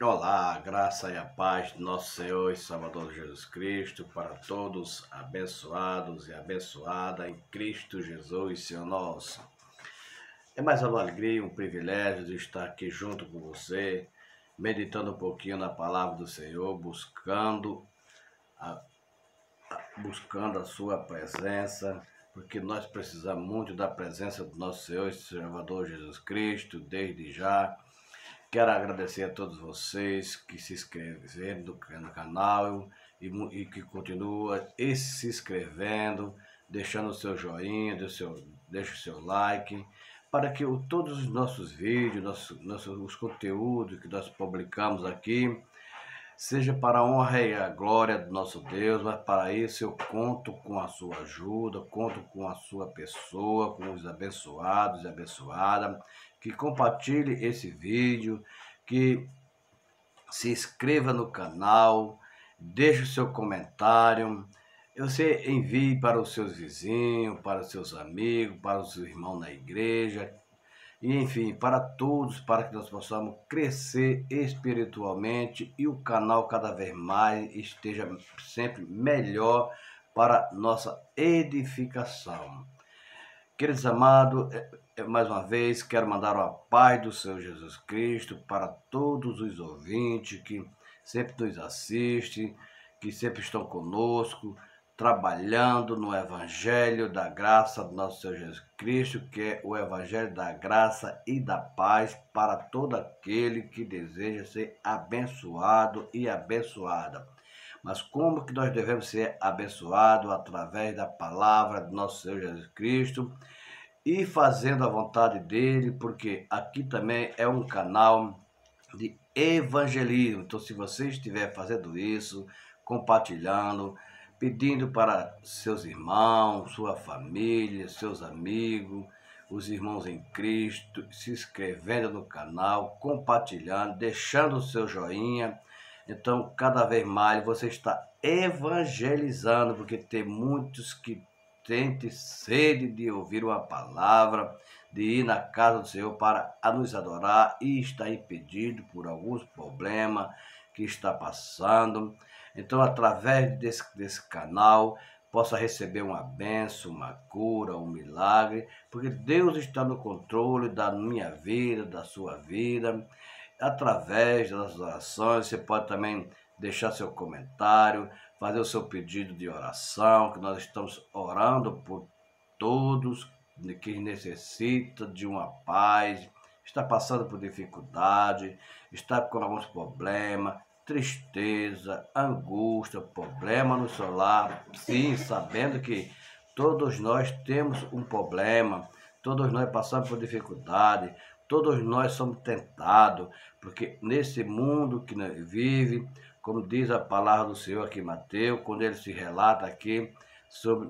Olá, a graça e a paz de nosso Senhor e Salvador Jesus Cristo para todos abençoados e abençoada em Cristo Jesus, Senhor nosso. É mais uma alegria, um privilégio de estar aqui junto com você, meditando um pouquinho na palavra do Senhor, a, buscando a sua presença, porque nós precisamos muito da presença do nosso Senhor e Salvador Jesus Cristo, desde já. Quero agradecer a todos vocês que se inscreveram no canal e que continuam se inscrevendo, deixando o seu joinha, deixa o seu like, para que todos os nossos vídeos, os conteúdos que nós publicamos aqui, seja para a honra e a glória do nosso Deus, mas para isso eu conto com a sua ajuda, conto com a sua pessoa, com os abençoados e abençoadas, que compartilhe esse vídeo, que se inscreva no canal, deixe o seu comentário, você envie para os seus vizinhos, para os seus amigos, para os seus irmãos na igreja, e enfim, para todos, para que nós possamos crescer espiritualmente e o canal cada vez mais esteja sempre melhor para nossa edificação. Queridos amados, mais uma vez quero mandar uma paz do Senhor Jesus Cristo para todos os ouvintes que sempre nos assistem, que sempre estão conosco, trabalhando no Evangelho da graça do nosso Senhor Jesus Cristo, que é o Evangelho da graça e da paz para todo aquele que deseja ser abençoado e abençoada. Mas como que nós devemos ser abençoados? Através da palavra do nosso Senhor Jesus Cristo e fazendo a vontade dele, porque aqui também é um canal de evangelismo. Então, se você estiver fazendo isso, compartilhando, pedindo para seus irmãos, sua família, seus amigos, os irmãos em Cristo, se inscrevendo no canal, compartilhando, deixando o seu joinha. Então, cada vez mais você está evangelizando, porque tem muitos que têm sede de ouvir uma palavra, de ir na casa do Senhor para nos adorar e está impedido por alguns problemas que está passando. Então, através desse canal, possa receber uma bênção, uma cura, um milagre, porque Deus está no controle da minha vida, da sua vida. Através das orações, você pode também deixar seu comentário, fazer o seu pedido de oração, que nós estamos orando por todos que necessitam de uma paz, está passando por dificuldade, está com alguns problemas, tristeza, angústia, problema no seu lar. Sim, sabendo que todos nós temos um problema, todos nós passamos por dificuldade, todos nós somos tentados, porque nesse mundo que nós vive, como diz a palavra do Senhor aqui em Mateus, quando ele se relata aqui sobre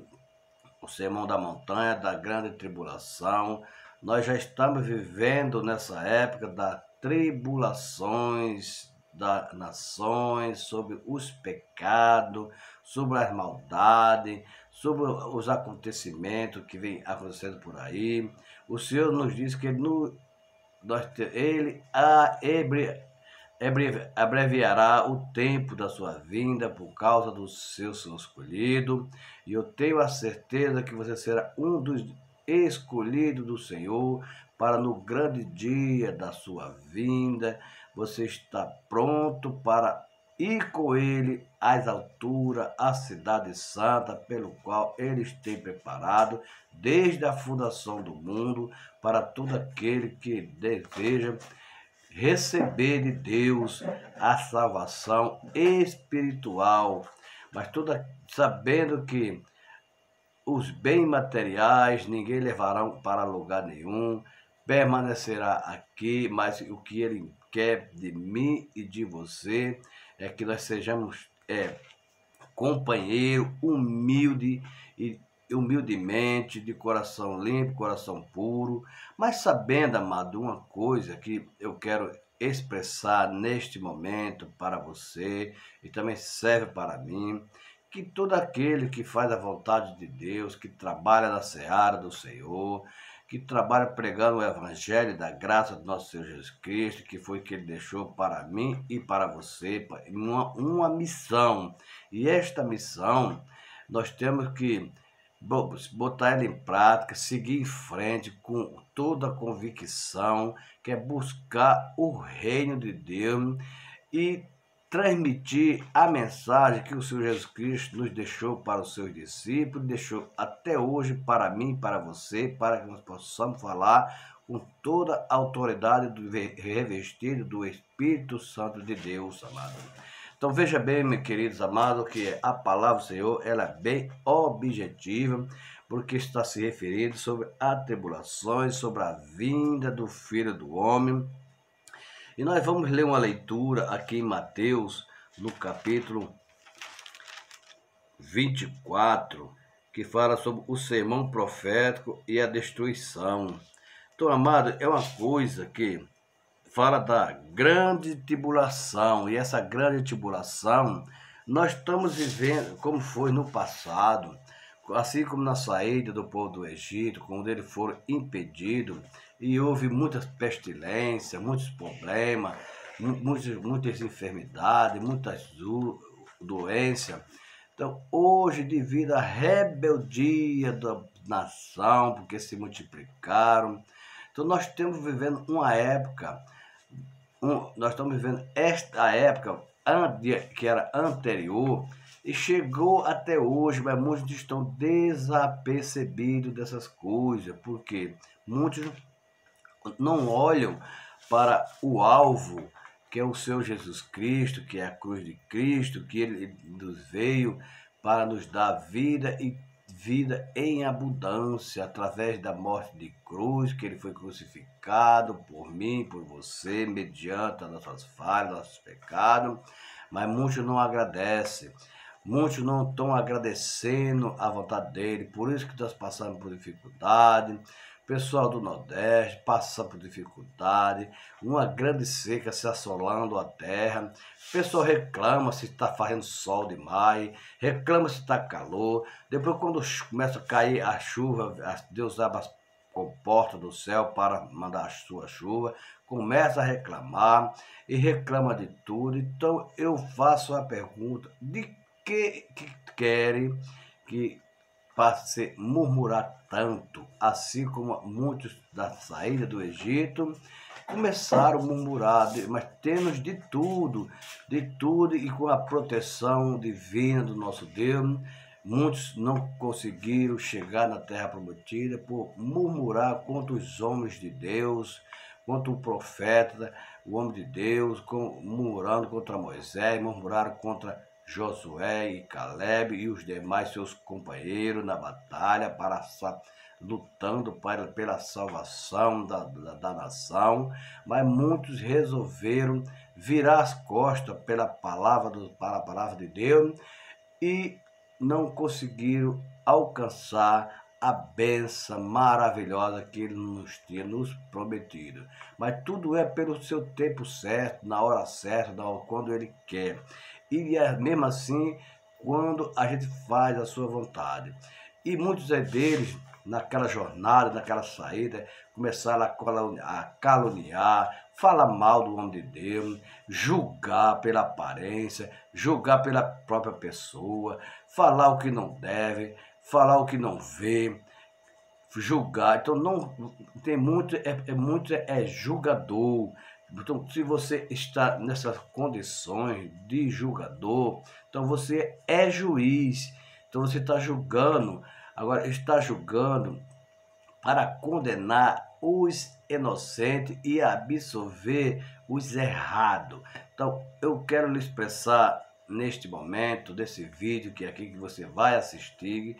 o sermão da montanha, da grande tribulação, nós já estamos vivendo nessa época das tribulações das nações, sobre os pecados, sobre as maldades, sobre os acontecimentos que vem acontecendo por aí. O Senhor nos diz que ele abreviará o tempo da sua vinda por causa do seu escolhido, e eu tenho a certeza que você será um dos escolhidos do Senhor para no grande dia da sua vinda. Você está pronto para ir com ele às alturas, à cidade santa, pelo qual ele tem preparado desde a fundação do mundo para todo aquele que deseja receber de Deus a salvação espiritual, mas toda sabendo que os bens materiais ninguém levarão para lugar nenhum, permanecerá aqui, mas o que ele quer de mim e de você é que nós sejamos companheiro humilde e humildemente, de coração limpo, coração puro, mas sabendo, amado, uma coisa que eu quero expressar neste momento para você e também serve para mim, que todo aquele que faz a vontade de Deus, que trabalha na seara do Senhor, que trabalha pregando o Evangelho da graça do nosso Senhor Jesus Cristo, que foi que Ele deixou para mim e para você, uma missão. E esta missão, nós temos que botar ela em prática, seguir em frente com toda a convicção, que é buscar o reino de Deus e transmitir a mensagem que o Senhor Jesus Cristo nos deixou para os seus discípulos, deixou até hoje para mim, para você, para que nós possamos falar com toda a autoridade revestida do Espírito Santo de Deus, amado. Então veja bem, meus queridos amados, que a palavra do Senhor ela é bem objetiva, porque está se referindo sobre as tribulações, sobre a vinda do Filho do Homem. E nós vamos ler uma leitura aqui em Mateus, no capítulo 24, que fala sobre o sermão profético e a destruição. Então, amado, é uma coisa que fala da grande tribulação, e essa grande tribulação nós estamos vivendo como foi no passado, assim como na saída do povo do Egito, quando eles foram impedidos, e houve muitas pestilências, muitos problemas, muitas enfermidades, muitas doenças. Então, hoje, devido à rebeldia da nação, porque se multiplicaram, então nós estamos vivendo uma época, nós estamos vivendo esta época que era anterior, e chegou até hoje, mas muitos estão desapercebidos dessas coisas, porque muitos não olham para o alvo, que é o Senhor Jesus Cristo, que é a cruz de Cristo, que Ele nos veio para nos dar vida e vida em abundância, através da morte de cruz, que Ele foi crucificado por mim, por você, mediante as nossas falhas, nossos pecados, mas muitos não agradecem. Muitos não estão agradecendo a vontade dele, por isso que nós passamos por dificuldade. Pessoal do Nordeste passa por dificuldade, uma grande seca se assolando a terra. O pessoal reclama se está fazendo sol demais, reclama se está calor. Depois, quando começa a cair a chuva, Deus abre as comportas do céu para mandar a sua chuva, começa a reclamar e reclama de tudo. Então, eu faço a pergunta: de que querem que passe a murmurar tanto, assim como muitos da saída do Egito começaram a murmurar, mas temos de tudo, e com a proteção divina do nosso Deus, muitos não conseguiram chegar na terra prometida por murmurar contra os homens de Deus, contra o profeta, o homem de Deus, murmurando contra Moisés, murmuraram contra Josué e Caleb e os demais seus companheiros na batalha, lutando pela salvação da nação, mas muitos resolveram virar as costas para a palavra de Deus e não conseguiram alcançar a bênção maravilhosa que Ele nos tinha nos prometido. Mas tudo é pelo seu tempo certo, na hora certa, quando Ele quer. E é mesmo assim quando a gente faz a sua vontade. E muitos deles, naquela jornada, naquela saída, começaram a caluniar, falar mal do homem de Deus, julgar pela aparência, julgar pela própria pessoa, falar o que não deve, falar o que não vê, julgar. Então não tem muito, é julgador. Então, se você está nessas condições de julgador, então você é juiz. Então você está julgando, agora está julgando para condenar os inocentes e absolver os errados. Então, eu quero lhe expressar neste momento, desse vídeo que você vai assistir,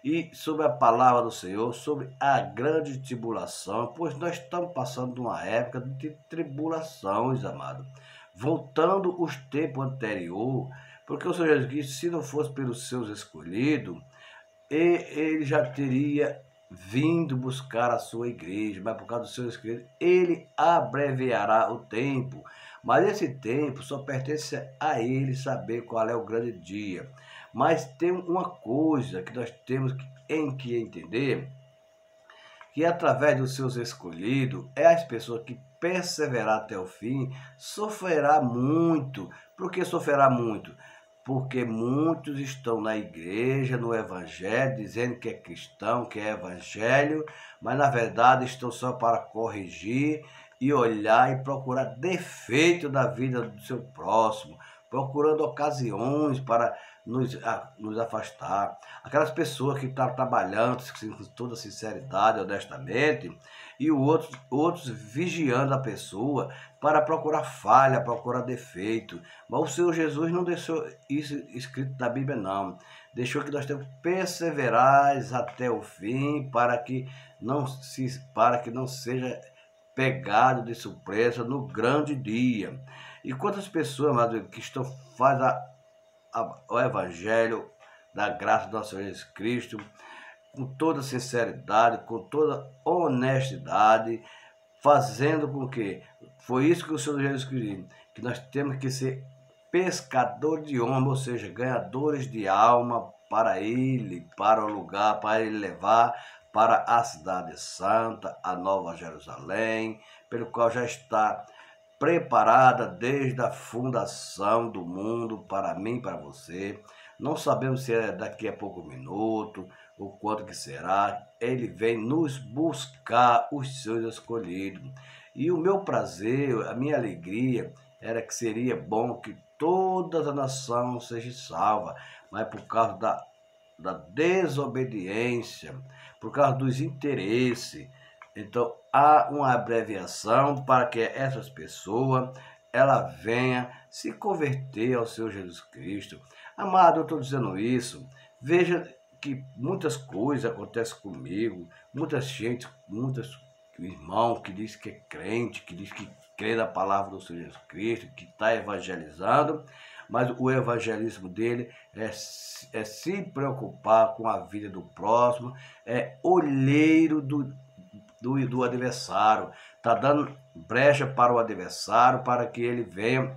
e sobre a palavra do Senhor, sobre a grande tribulação, pois nós estamos passando de uma época de tribulações, amado. Voltando os tempos anteriores, porque o Senhor Jesus Cristo, se não fosse pelos seus escolhidos, ele já teria vindo buscar a sua igreja, mas por causa dos seus escolhidos, ele abreviará o tempo. Mas esse tempo só pertence a ele saber qual é o grande dia. Mas tem uma coisa que nós temos que entender, que através dos seus escolhidos, é as pessoas que perseverar até o fim, sofrerá muito. Por que sofrerá muito? Porque muitos estão na igreja, no evangelho, dizendo que é cristão, que é evangelho, mas na verdade estão só para corrigir e olhar e procurar defeito da vida do seu próximo, procurando ocasiões para nos afastar. Aquelas pessoas que estão trabalhando com toda sinceridade, honestamente, e outros vigiando a pessoa para procurar falha, procurar defeito. Mas o Senhor Jesus não deixou isso escrito na Bíblia, não. Deixou que nós temos que perseverar até o fim para que não seja pegado de surpresa no grande dia. E quantas pessoas, amado, que fazem o evangelho da graça do nosso Senhor Jesus Cristo com toda sinceridade, com toda honestidade, fazendo com que foi isso que o Senhor Jesus Cristo disse, que nós temos que ser pescadores de homens, ou seja, ganhadores de alma para Ele, para o lugar, para Ele levar para a cidade santa, a Nova Jerusalém, pelo qual já está preparada desde a fundação do mundo para mim e para você. Não sabemos se é daqui a pouco minuto, ou quanto que será. Ele vem nos buscar os seus escolhidos. E o meu prazer, a minha alegria, era que seria bom que toda a nação seja salva, mas por causa da desobediência, por causa dos interesses. Então, há uma abreviação para que essas pessoas ela venha se converter ao Senhor Jesus Cristo. Amado, eu estou dizendo isso. Veja que muitas coisas acontecem comigo, muita gente, muitos irmãos que diz que é crente, que diz que crê na palavra do Senhor Jesus Cristo, que está evangelizando, mas o evangelismo dele é se preocupar com a vida do próximo, é olheiro do adversário, está dando brecha para o adversário para que ele venha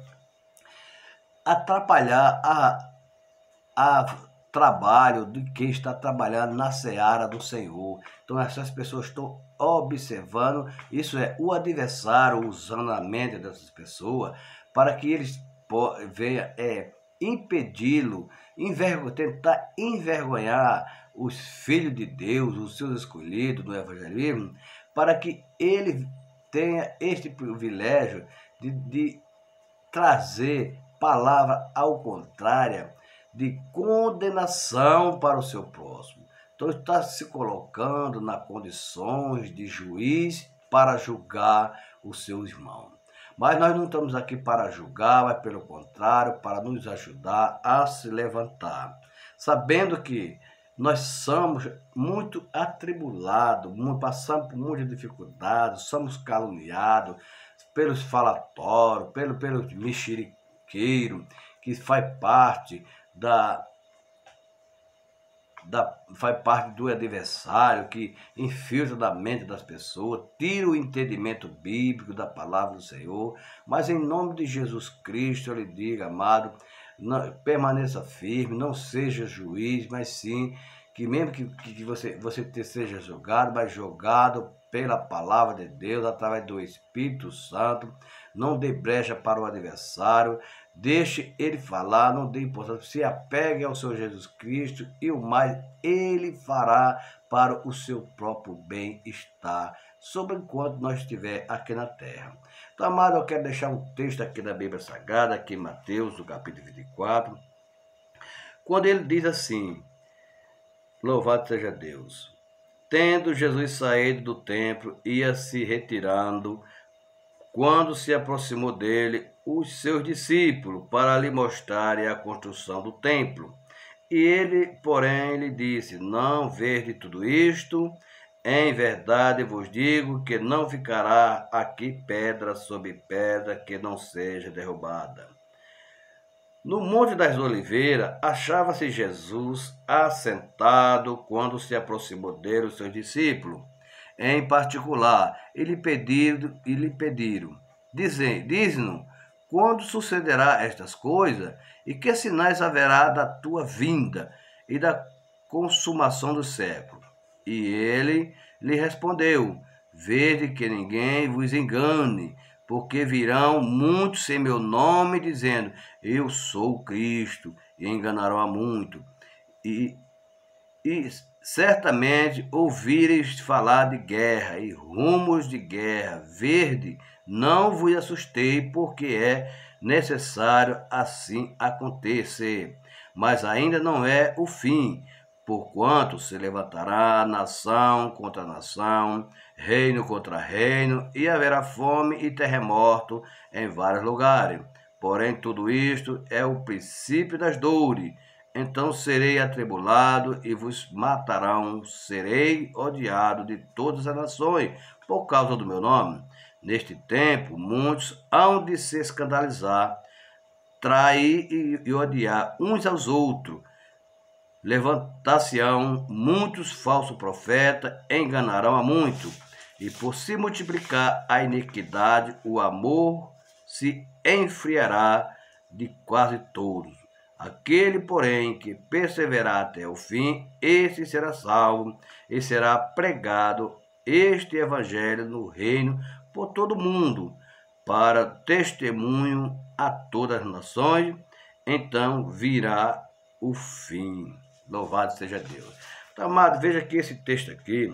atrapalhar a trabalho de quem está trabalhando na seara do Senhor. Então essas pessoas estão observando, isso é o adversário usando a mente dessas pessoas para que eles venham impedi-lo, tentar envergonhar os filhos de Deus, os seus escolhidos no evangelismo, para que ele tenha este privilégio de trazer palavra ao contrário, de condenação para o seu próximo. Então está se colocando nas condições de juiz para julgar o seu irmão. Mas nós não estamos aqui para julgar, mas pelo contrário, para nos ajudar a se levantar. Sabendo que nós somos muito atribulados, passamos por muitas dificuldades, somos caluniados pelos falatórios, pelos mexeriqueiros, que faz parte faz parte do adversário que infiltra da mente das pessoas, tira o entendimento bíblico da palavra do Senhor, mas em nome de Jesus Cristo eu lhe digo, amado, permaneça firme, não seja juiz, mas sim que mesmo que você seja julgado, mas julgado pela palavra de Deus, através do Espírito Santo, não dê brecha para o adversário, deixe ele falar, não dê importância, se apegue ao Senhor Jesus Cristo e o mais ele fará para o seu próprio bem-estar, sobre enquanto nós estiver aqui na terra. Então, amado, eu quero deixar um texto aqui da Bíblia Sagrada, aqui em Mateus, no capítulo 24, quando ele diz assim, louvado seja Deus, tendo Jesus saído do templo, ia se retirando, quando se aproximou dele os seus discípulos para lhe mostrarem a construção do templo. E ele, porém, lhe disse, não vede tudo isto? Em verdade vos digo que não ficará aqui pedra sobre pedra que não seja derrubada. No Monte das Oliveiras, achava-se Jesus assentado quando se aproximou dele os seus discípulos. Em particular, lhe pediram, diz-nos, quando sucederá estas coisas, e que sinais haverá da tua vinda e da consumação do século? E ele, lhe respondeu: vede que ninguém vos engane, porque virão muitos em meu nome, dizendo: eu sou o Cristo, e enganarão a muito. E certamente ouvireis falar de guerra e rumores de guerra. Verde, não vos assustei, porque é necessário assim acontecer. Mas ainda não é o fim, porquanto se levantará nação contra nação, reino contra reino, e haverá fome e terremoto em vários lugares. Porém, tudo isto é o princípio das dores. Então serei atribulado e vos matarão, serei odiado de todas as nações por causa do meu nome. Neste tempo, muitos hão de se escandalizar, trair e odiar uns aos outros. Levantar-se-ão muitos falsos profetas, enganarão a muito. E por se multiplicar a iniquidade, o amor se enfriará de quase todos. Aquele, porém, que perseverar até o fim, esse será salvo e será pregado este evangelho no reino por todo o mundo, para testemunho a todas as nações. Então virá o fim. Louvado seja Deus. Então, amado, veja que esse texto aqui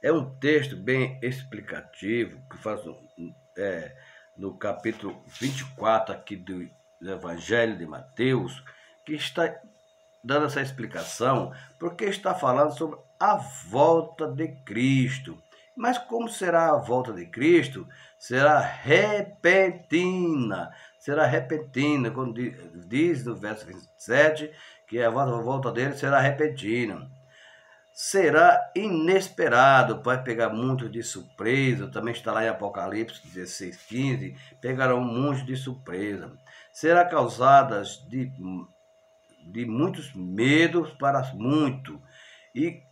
é um texto bem explicativo, que faz no capítulo 24 aqui do Evangelho de Mateus, que está dando essa explicação, porque está falando sobre a volta de Cristo. Mas como será a volta de Cristo? Será repentina. Será repentina, quando diz no verso 27, que a volta dele será repentina. Será inesperado, vai pegar muitos de surpresa. Também está lá em Apocalipse 16:15, pegarão muitos de surpresa. Será causada de muitos medos para muitos. E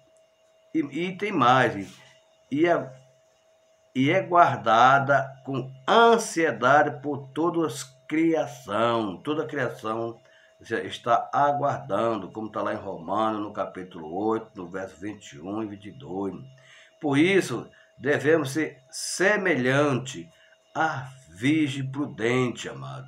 tem mais, e é guardada com ansiedade por toda a criação. Toda a criação está aguardando, como está lá em Romanos, no capítulo 8, no verso 21 e 22. Por isso, devemos ser semelhante à virgem prudente, amado,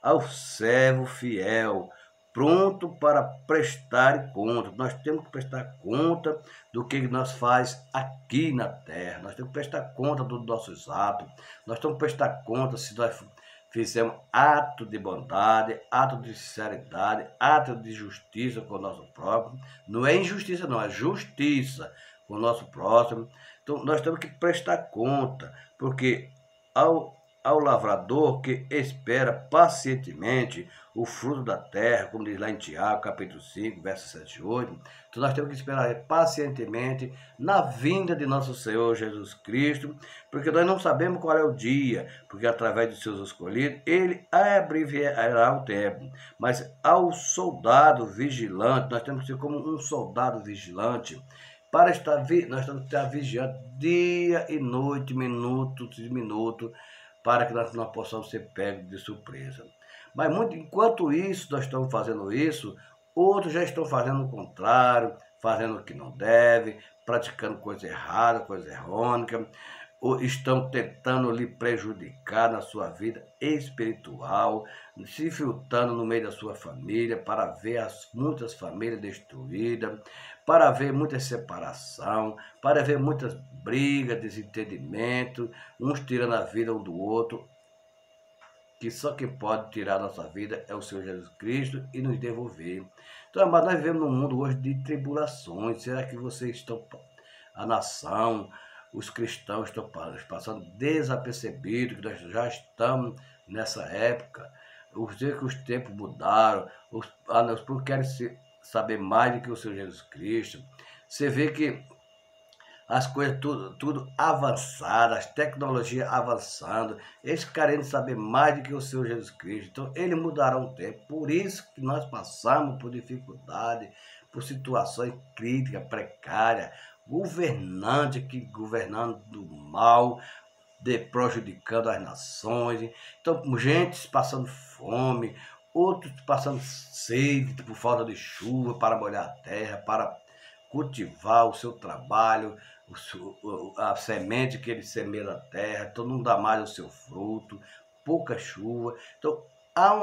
ao servo fiel, pronto para prestar conta. Nós temos que prestar conta do que nós faz aqui na terra. Nós temos que prestar conta dos nossos atos. Nós temos que prestar conta se nós fizemos ato de bondade, ato de sinceridade, ato de justiça com o nosso próximo. Não é injustiça, não, é justiça com o nosso próximo. Então, nós temos que prestar conta, porque ao lavrador que espera pacientemente o fruto da terra, como diz lá em Tiago, capítulo 5, versos 7 e 8, então nós temos que esperar pacientemente na vinda de nosso Senhor Jesus Cristo, porque nós não sabemos qual é o dia, porque através dos seus escolhidos, ele abreviará o tempo. Mas ao soldado vigilante, nós temos que ser como um soldado vigilante, para estar, nós temos que estar vigiando dia e noite, minuto e minuto, para que nós não possamos ser pegos de surpresa. Mas enquanto isso, nós estamos fazendo isso, outros já estão fazendo o contrário, fazendo o que não deve, praticando coisa errada, coisa errônea, ou estão tentando lhe prejudicar na sua vida espiritual, se filtrando no meio da sua família, para ver muitas famílias destruídas, para ver muita separação, para ver muitas brigas, desentendimento, uns tirando a vida um do outro, que só quem pode tirar a nossa vida é o Senhor Jesus Cristo e nos devolver. Então, amado, nós vivemos num mundo hoje de tribulações. Será que vocês estão, a nação, os cristãos estão passando desapercebidos, que nós já estamos nessa época? Os tempos mudaram, os povos querem saber mais do que o Senhor Jesus Cristo. Você vê que as coisas tudo avançadas, as tecnologias avançando, eles querendo saber mais do que o Senhor Jesus Cristo. Então, eles mudarão o tempo. Por isso que nós passamos por dificuldade, por situações críticas, precárias, governantes que governando do mal, prejudicando as nações. Então, gente passando fome, outros passando sede por falta de chuva para molhar a terra, para cultivar o seu trabalho, a semente que ele semeia na terra, então não dá mais o seu fruto, pouca chuva. Então, há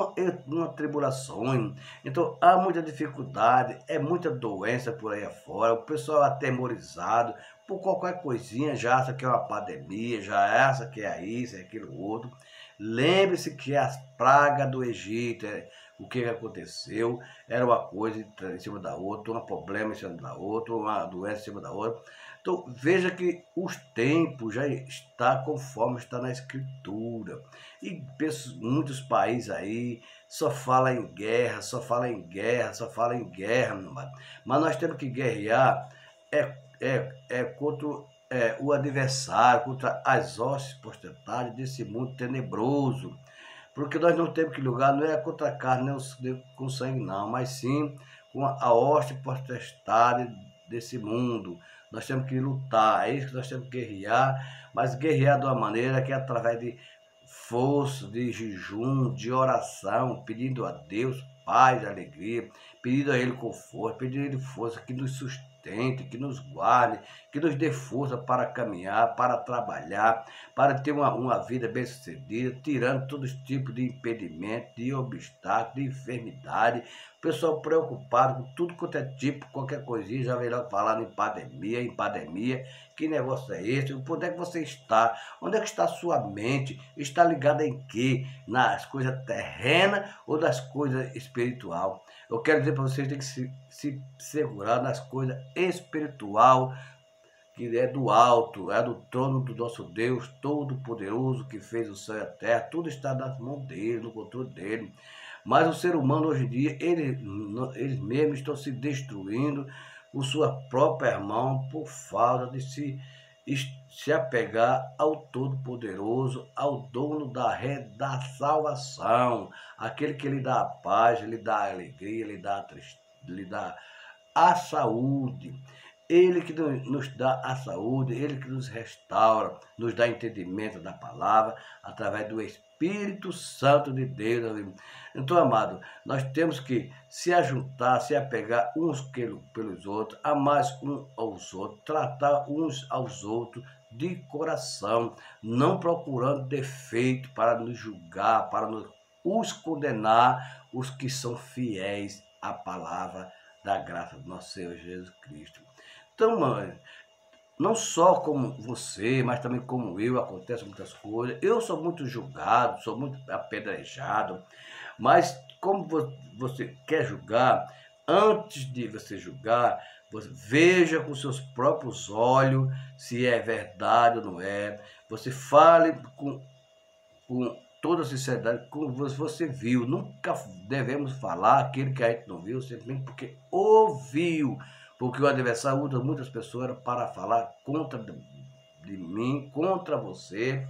uma tribulação, então há muita dificuldade, é muita doença por aí afora, o pessoal é atemorizado por qualquer coisinha, já acha que é uma pandemia, já acha que é isso, é aquilo outro. Lembre-se que as pragas do Egito, o que aconteceu, era uma coisa em cima da outra, um problema em cima da outra, uma doença em cima da outra. Então veja que os tempos já está conforme está na Escritura. E muitos países aí só fala em guerra, só fala em guerra, só fala em guerra, meu amado. Mas nós temos que guerrear contra o adversário, contra as hostes potestades desse mundo tenebroso. Porque nós não temos que lutar, não é contra a carne, nem com sangue, não, mas sim com a hoste potestade desse mundo. Nós temos que lutar, é isso que nós temos que guerrear, mas guerrear de uma maneira que é através de força, de jejum, de oração, pedindo a Deus paz, alegria, pedindo a Ele conforto, pedindo a Ele força, que nos sustente, que nos guarde, que nos dê força para caminhar, para trabalhar, para ter uma vida bem-sucedida, tirando todos os tipos de impedimento, de obstáculos, de enfermidade. O pessoal preocupado com tudo quanto é tipo, qualquer coisinha, já veio falando em pandemia. Que negócio é esse? Onde é que você está? Onde é que está a sua mente? Está ligada em quê? Nas coisas terrenas ou das coisas espirituais? Eu quero dizer para vocês que tem que se segurar nas coisas espiritual, que é do alto, é do trono do nosso Deus Todo-Poderoso, que fez o céu e a terra. Tudo está nas mãos dele, no controle dele. Mas o ser humano hoje em dia, eles mesmos estão se destruindo com sua própria mão por falta de se apegar ao Todo-Poderoso, ao dono da salvação, aquele que lhe dá a paz, lhe dá a alegria, lhe dá a saúde. Ele que nos dá a saúde, Ele que nos restaura, nos dá entendimento da palavra, através do Espírito Santo de Deus. Então, amado, nós temos que se ajuntar, se apegar uns pelos outros, amar uns aos outros, tratar uns aos outros de coração, não procurando defeito para nos julgar, para os condenar, os que são fiéis à palavra da graça do nosso Senhor Jesus Cristo. Então, mãe, não só como você, mas também como eu, acontecem muitas coisas. Eu sou muito julgado, sou muito apedrejado, mas como você quer julgar, antes de você julgar, você veja com seus próprios olhos se é verdade ou não é. Você fale com toda a sinceridade como você viu. Nunca devemos falar aquilo que a gente não viu, simplesmente porque ouviu. Porque o adversário usa muitas pessoas para falar contra de mim, contra você,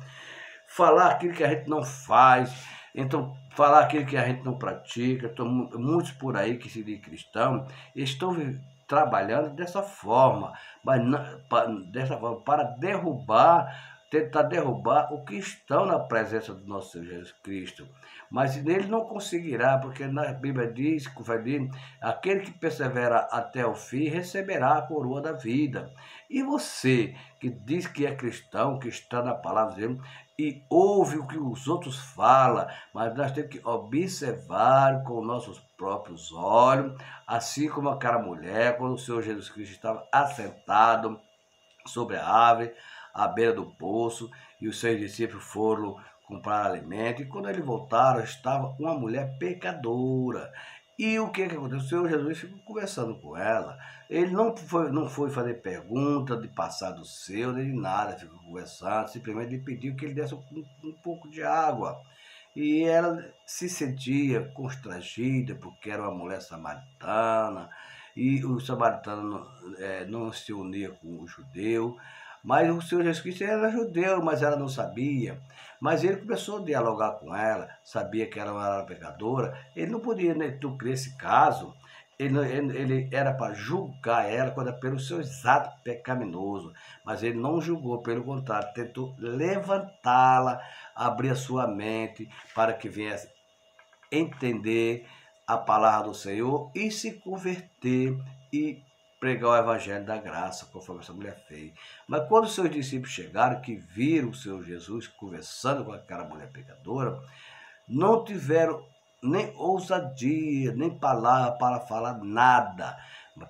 falar aquilo que a gente não faz, então falar aquilo que a gente não pratica. Então, muitos por aí que se dizem cristãos estão trabalhando dessa forma, mas dessa forma para tentar derrubar o que estão na presença do nosso Senhor Jesus Cristo. Mas ele não conseguirá, porque na Bíblia diz, aquele que persevera até o fim receberá a coroa da vida. E você, que diz que é cristão, que está na palavra de Deus, e ouve o que os outros falam, mas nós temos que observar com nossos próprios olhos, assim como aquela mulher, quando o Senhor Jesus Cristo estava assentado sobre a árvore, à beira do poço, e os seus discípulos foram comprar alimento, e quando eles voltaram, estava uma mulher pecadora. E o que aconteceu? O Senhor Jesus ficou conversando com ela. Ele não foi fazer pergunta de passado seu, nem de nada, ficou conversando, simplesmente lhe pediu que ele desse um pouco de água. E ela se sentia constrangida, porque era uma mulher samaritana, e o samaritano não se unia com o judeu. Mas o Senhor Jesus Cristo era judeu, mas ela não sabia. Mas ele começou a dialogar com ela, sabia que ela era pecadora. Ele não podia, né, crer esse caso. Ele era para julgar ela quando pelo seu atos pecaminoso. Mas ele não julgou, pelo contrário, tentou levantá-la, abrir a sua mente para que viesse entender a palavra do Senhor e se converter e pregar o evangelho da graça, conforme essa mulher fez. Mas quando os seus discípulos chegaram, que viram o Senhor Jesus conversando com aquela mulher pecadora, não tiveram nem ousadia, nem palavra para falar nada,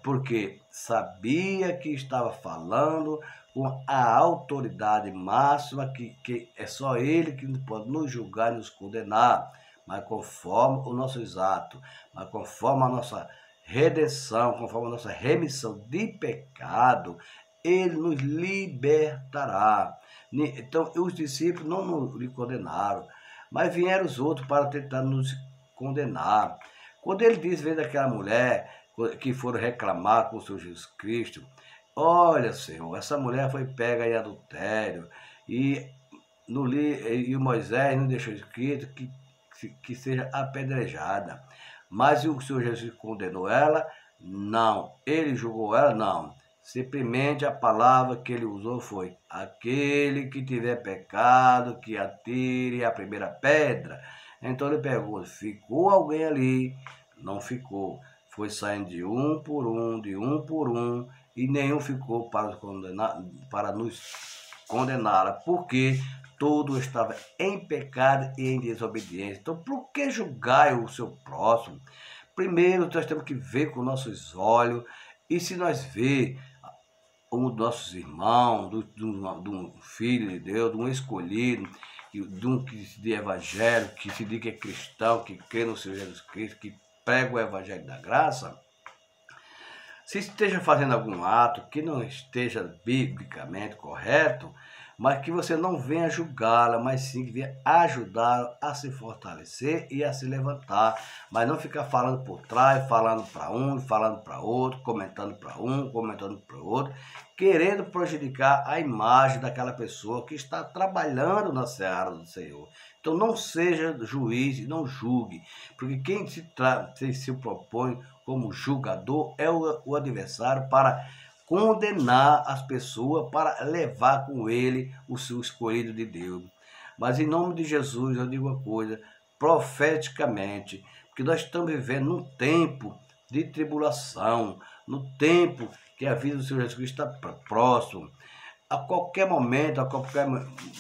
porque sabia que estava falando com a autoridade máxima, que é só ele que pode nos julgar e nos condenar, mas conforme os nossos atos, mas conforme a nossa redenção, conforme a nossa remissão de pecado, ele nos libertará. Então, os discípulos não nos condenaram, mas vieram os outros para tentar nos condenar. Quando ele diz, vem daquela mulher que foram reclamar com o Senhor Jesus Cristo, olha, Senhor, essa mulher foi pega em adultério, e o Moisés não deixou escrito que seja apedrejada. Mas o Senhor Jesus condenou ela? Não. Ele julgou ela? Não. Simplesmente a palavra que ele usou foi: aquele que tiver pecado, que atire a primeira pedra. Então ele pergunta: ficou alguém ali? Não ficou. Foi saindo de um por um, e nenhum ficou para nos condená-la, porque todo estava em pecado e em desobediência. Então, por que julgar o seu próximo? Primeiro, nós temos que ver com nossos olhos, e se nós ver um dos nossos irmãos, de um filho de Deus, de um escolhido, de um que se diz evangelho, que se diz que é cristão, que crê no Senhor Jesus Cristo, que prega o evangelho da graça, se esteja fazendo algum ato que não esteja biblicamente correto, mas que você não venha julgá-la, mas sim que venha ajudá-la a se fortalecer e a se levantar, mas não ficar falando por trás, falando para um, falando para outro, comentando para um, comentando para o outro, querendo prejudicar a imagem daquela pessoa que está trabalhando na seara do Senhor. Então não seja juiz e não julgue, porque quem se propõe como julgador é o adversário para condenar as pessoas, para levar com ele o seu escolhido de Deus. Mas em nome de Jesus eu digo uma coisa, profeticamente, porque nós estamos vivendo num tempo de tribulação, no tempo que a vida do Senhor Jesus Cristo está próximo. A qualquer momento, a qualquer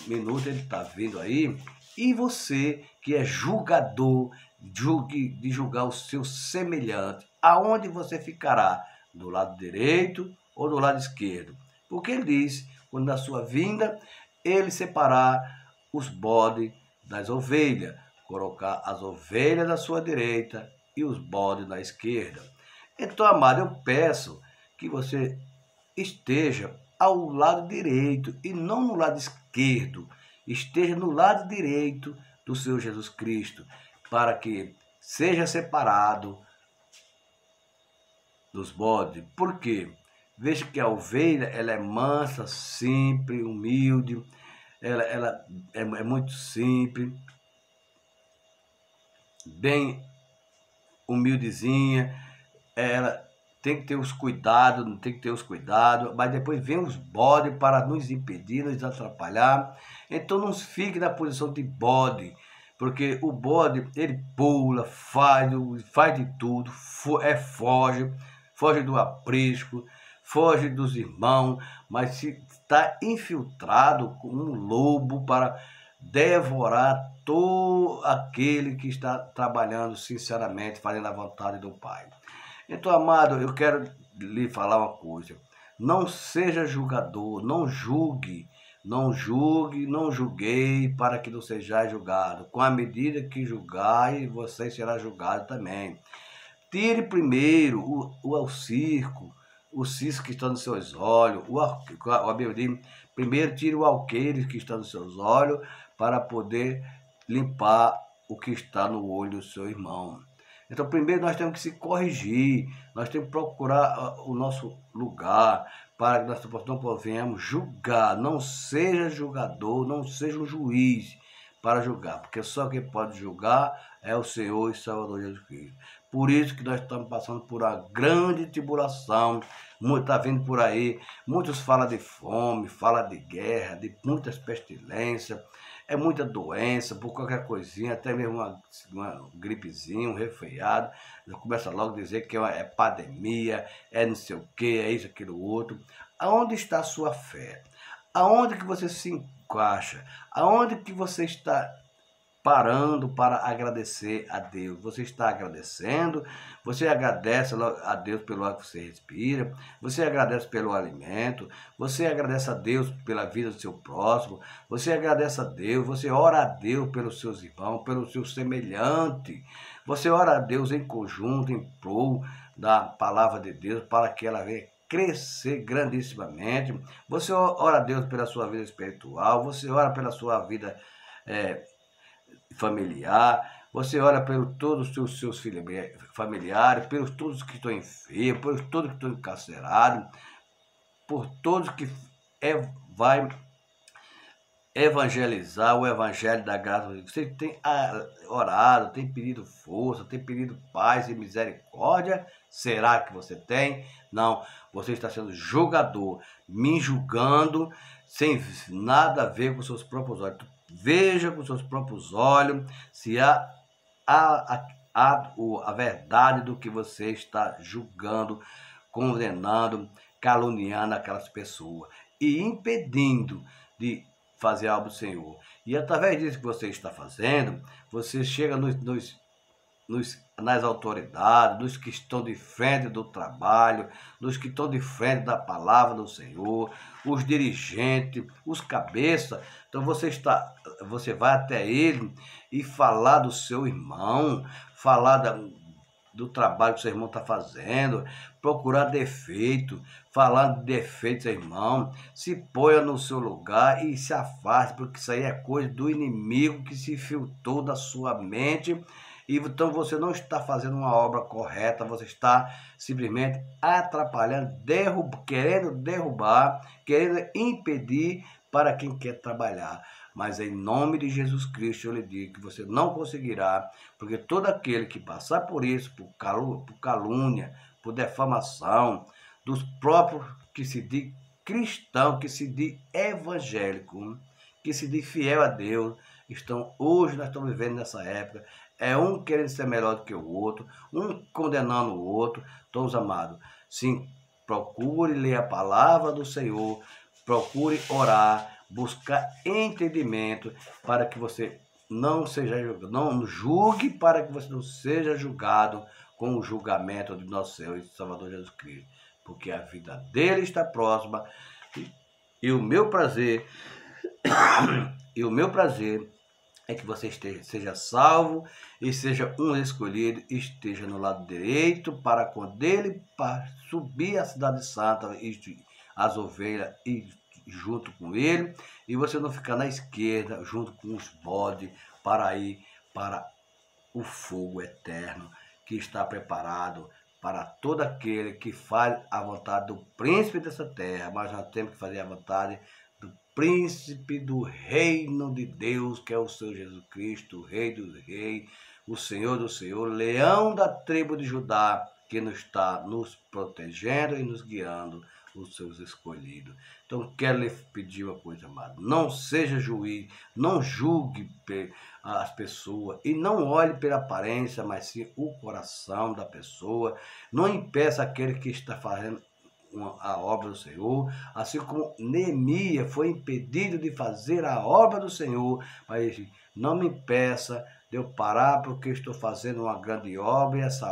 minuto ele está vindo aí, e você que é julgador, de julgar o seu semelhante, aonde você ficará? Do lado direito ou do lado esquerdo? Porque ele diz, quando na sua vinda, ele separar os bodes das ovelhas, colocar as ovelhas na sua direita e os bodes na esquerda. Então, amado, eu peço que você esteja ao lado direito e não no lado esquerdo. Esteja no lado direito do Senhor Jesus Cristo, para que seja separado dos bodes. Por quê? Veja que a ovelha, ela é mansa, simples, humilde, ela é muito simples, bem humildezinha, ela tem que ter os cuidados, não tem que ter os cuidados, mas depois vem os bodes para nos impedir, nos atrapalhar. Então não fique na posição de bode, porque o bode, ele pula, faz de tudo, foge do aprisco, foge dos irmãos, mas se está infiltrado como um lobo para devorar todo aquele que está trabalhando sinceramente, fazendo a vontade do Pai. Então, amado, eu quero lhe falar uma coisa. Não seja julgador, não julgue, não julguei para que não sejais julgado. Com a medida que julgai, você será julgado também. Tire primeiro o cisco que está nos seus olhos, a Bíblia diz, primeiro tire o alqueire que está nos seus olhos, para poder limpar o que está no olho do seu irmão. Então, primeiro nós temos que se corrigir, nós temos que procurar o nosso lugar, para que nós não possamos julgar. Não seja julgador, não seja um juiz para julgar, porque só quem pode julgar é o Senhor e Salvador Jesus Cristo. Por isso que nós estamos passando por uma grande tribulação, está vindo por aí, muitos falam de fome, falam de guerra, de muitas pestilências. é muita doença, por qualquer coisinha, até mesmo uma gripezinha, um resfriado, começa logo a dizer que é pandemia, é não sei o que, é isso, aquilo, outro. Aonde está a sua fé? Aonde que você se encaixa? Aonde que você está parando para agradecer a Deus? Você está agradecendo? Você agradece a Deus pelo ar que você respira? Você agradece pelo alimento? Você agradece a Deus pela vida do seu próximo? Você agradece a Deus? Você ora a Deus pelos seus irmãos, pelo seu semelhante? Você ora a Deus em conjunto, em prol da palavra de Deus, para que ela venha crescer grandissimamente? Você ora a Deus pela sua vida espiritual? Você ora pela sua vida familiar? Você ora por todos os seus familiares, pelos todos que estão enfermos, pelos todos que estão encarcerados, por todos que vai evangelizar o evangelho da graça de Deus. Você tem orado, tem pedido força, tem pedido paz e misericórdia? Será que você tem? Não, você está sendo julgador, me julgando sem nada a ver com seus próprios olhos. Veja com seus próprios olhos se há a verdade do que você está julgando, condenando, caluniando aquelas pessoas e impedindo de fazer algo do Senhor. E através disso que você está fazendo, você chega nas autoridades, nos que estão de frente do trabalho, nos que estão de frente da palavra do Senhor, os dirigentes, os cabeças. Então você vai até ele e falar do seu irmão, falar do trabalho que o seu irmão está fazendo, procurar defeito, falar de defeito, seu irmão, se ponha no seu lugar e se afaste, porque isso aí é coisa do inimigo que se filtrou da sua mente. E então você não está fazendo uma obra correta, você está simplesmente atrapalhando, querendo derrubar, querendo impedir para quem quer trabalhar. Mas em nome de Jesus Cristo eu lhe digo que você não conseguirá, porque todo aquele que passar por isso, por calúnia, por defamação, dos próprios que se diz cristão, que se diz evangélico, que se diz fiel a Deus, hoje nós estamos vivendo nessa época, é um querendo ser melhor do que o outro, um condenando o outro. Então, os amados, sim, procure ler a palavra do Senhor, procure orar, buscar entendimento para que você não seja julgado, não julgue para que você não seja julgado com o julgamento de nosso Senhor e Salvador Jesus Cristo, porque a vida dele está próxima e o meu prazer é que você seja salvo e seja um escolhido, esteja no lado direito para quando ele subir a cidade santa, as ovelhas e junto com ele, e você não ficar na esquerda junto com os bodes para ir para o fogo eterno que está preparado para todo aquele que faz a vontade do príncipe dessa terra. Mas nós temos que fazer a vontade do príncipe do reino de Deus, que é o Senhor Jesus Cristo, o Rei dos Reis, o Senhor do Senhor, leão da tribo de Judá, que está nos protegendo e nos guiando, os seus escolhidos. Então, quero lhe pedir uma coisa, amado. Não seja juiz, não julgue as pessoas e não olhe pela aparência, mas sim o coração da pessoa. Não impeça aquele que está fazendo a obra do Senhor, assim como Neemias foi impedido de fazer a obra do Senhor, mas não me impeça de eu parar porque estou fazendo uma grande obra e essa